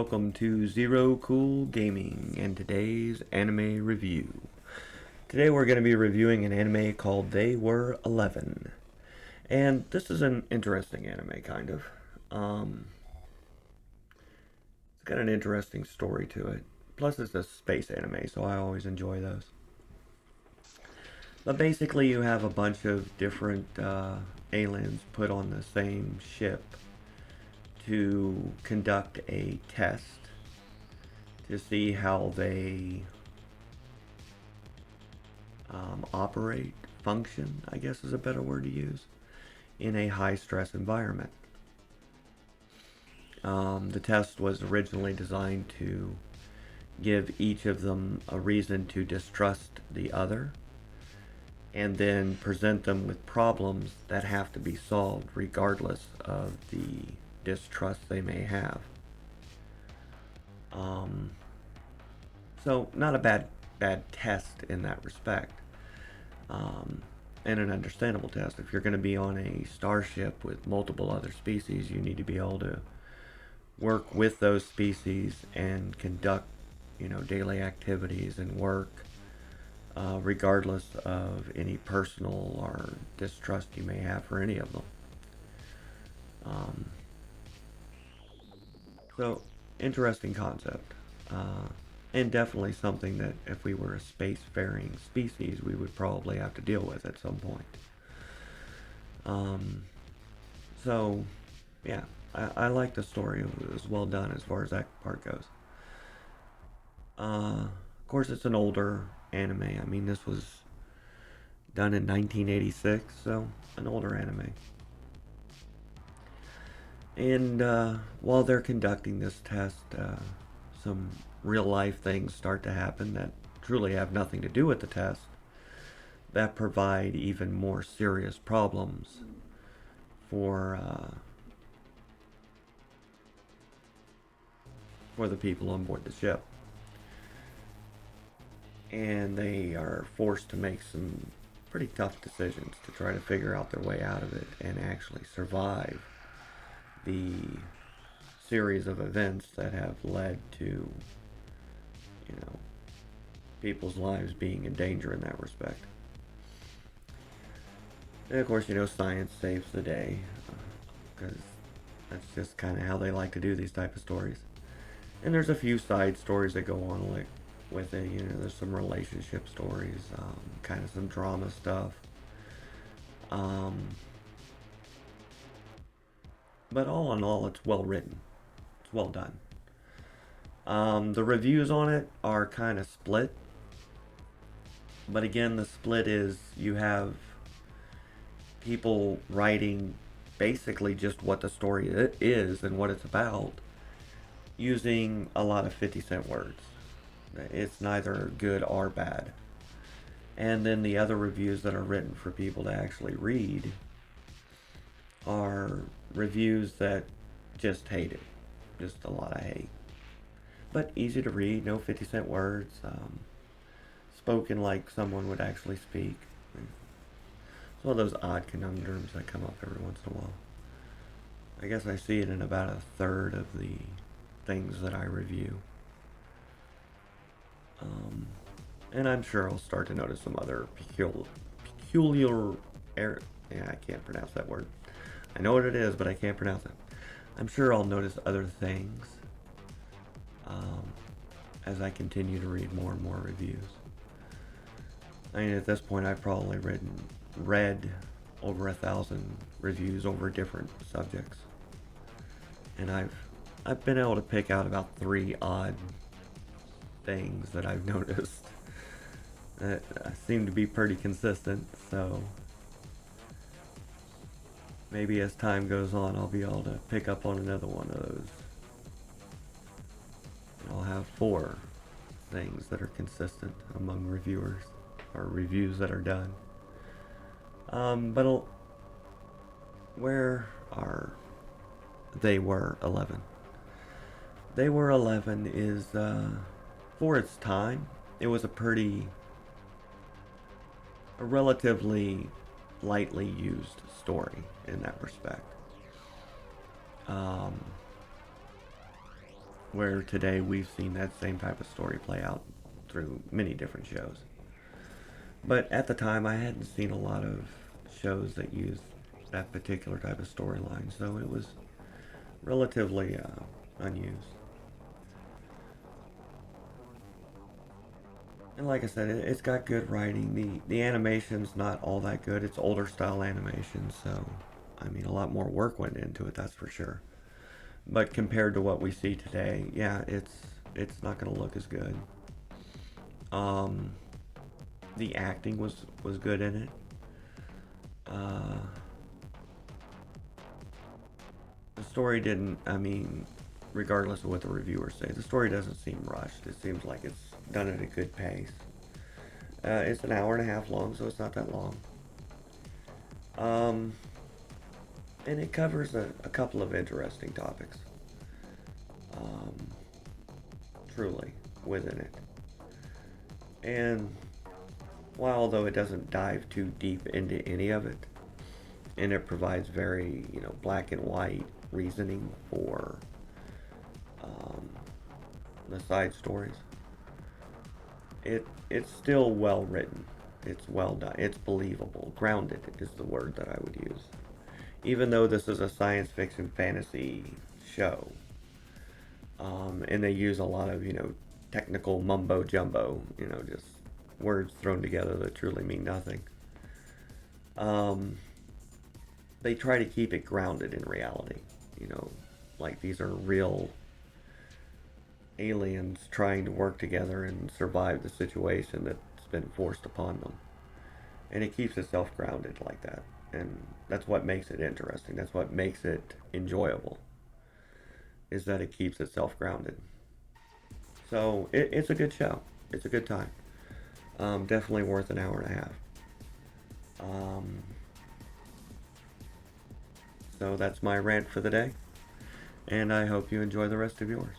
welcome to Zero Cool Gaming and today's anime review. Today we're going to be reviewing an anime called They Were 11. And this is an interesting anime, kind of. It's got an interesting story to it. Plus, it's a space anime, so I always enjoy those. But basically, you have a bunch of different aliens put on the same ship to conduct a test to see how they operate, function, I guess is a better word to use, in a high stress environment. The test was originally designed to give each of them a reason to distrust the other and then present them with problems that have to be solved regardless of the distrust they may have. So not a bad test in that respect, and an understandable test. If you're going to be on a starship with multiple other species, you need to be able to work with those species and conduct, daily activities and work, regardless of any personal or distrust you may have for any of them. So, interesting concept. And definitely something that if we were a spacefaring species, we would probably have to deal with at some point. So, yeah, I like the story. It was well done as far as that part goes. Of course, it's an older anime. I mean, this was done in 1986, so an older anime. And while they're conducting this test, some real life things start to happen that truly have nothing to do with the test that provide even more serious problems for the people on board the ship. And they are forced to make some pretty tough decisions to try to figure out their way out of it and actually survive the series of events that have led to, people's lives being in danger in that respect. And of course, science saves the day, because that's just kind of how they like to do these type of stories. And there's a few side stories that go on like with it. There's some relationship stories, kind of some drama stuff. But all in all, it's well written. It's well done. The reviews on it are kind of split. But again, the split is you have people writing basically just what the story is and what it's about using a lot of 50-cent words. It's neither good or bad. And then the other reviews that are written for people to actually read are reviews that just hate it. Just a lot of hate. But easy to read, no 50-cent words. Spoken like someone would actually speak. It's one of those odd conundrums that come up every once in a while. I guess I see it in about a third of the things that I review. And I'm sure I'll start to notice some other peculiar yeah, I can't pronounce that word. I know what it is, but I can't pronounce it. I'm sure I'll notice other things as I continue to read more and more reviews. I mean, at this point, I've probably read over 1,000 reviews over different subjects, and I've been able to pick out about 3 odd things that I've noticed that seem to be pretty consistent. So maybe as time goes on, I'll be able to pick up on another one of those. I'll have 4 things that are consistent among reviewers or reviews that are done. But where are They Were 11? They Were 11 is, for its time, it was a relatively lightly used story in that respect. where today we've seen that same type of story play out through many different shows. But at the time, I hadn't seen a lot of shows that used that particular type of storyline, so it was relatively unused. And like I said, it's got good writing. The animation's not all that good. It's older style animation, so I mean, a lot more work went into it. That's for sure. But compared to what we see today, yeah, it's not going to look as good. Um, the acting was good in it. Uh, the story didn't. I mean, regardless of what the reviewers say, the story doesn't seem rushed. It seems like it's done at a good pace. It's an hour and a half long, so it's not that long. Um, and it covers a couple of interesting topics. Um, truly, within it. And while although it doesn't dive too deep into any of it, and it provides very, black and white reasoning for um, the side stories, it's still well written. It's well done. It's believable. Grounded is the word that I would use. Even though this is a science fiction fantasy show, and they use a lot of technical mumbo jumbo, just words thrown together that truly mean nothing. Um, they try to keep it grounded in reality. You know, like these are real aliens trying to work together and survive the situation that's been forced upon them. And it keeps itself grounded like that. And that's what makes it interesting. That's what makes it enjoyable, is that it keeps itself grounded. So it's a good show. It's a good time. Definitely worth an hour and a half. Um, so that's my rant for the day. And I hope you enjoy the rest of yours.